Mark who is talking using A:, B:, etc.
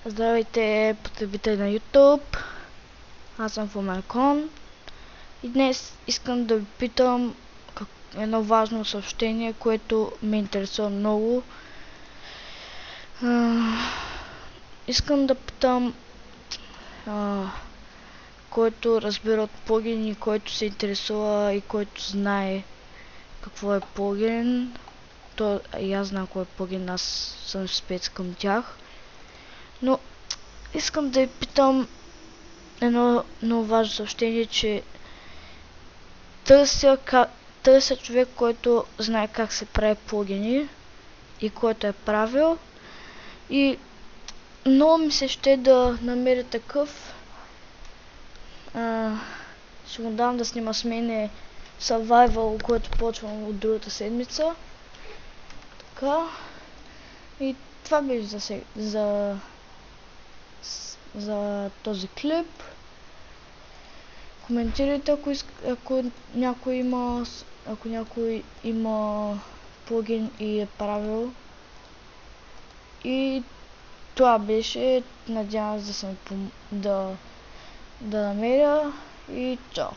A: Здравейте, потребители на YouTube! Аз съм Фомеркон и днес искам да ви питам едно важно съобщение, което ме интересува много. Искам да питам който разбира от плагини, който се интересува и който знае какво е плагин. То и аз знам кой е плагин, аз съм спец към тях. Но искам да ви питам едно много важно съобщение, че търся човек, който знае как се прави плагини и който е правил. И много ми се ще да намеря такъв. Ще му дам да снима с мене Survival, който почвам от другата седмица. Така. И това беше за този клип. Коментирайте, ако някой има плагин и е правил. И това беше. Надявам се да намеря и чао.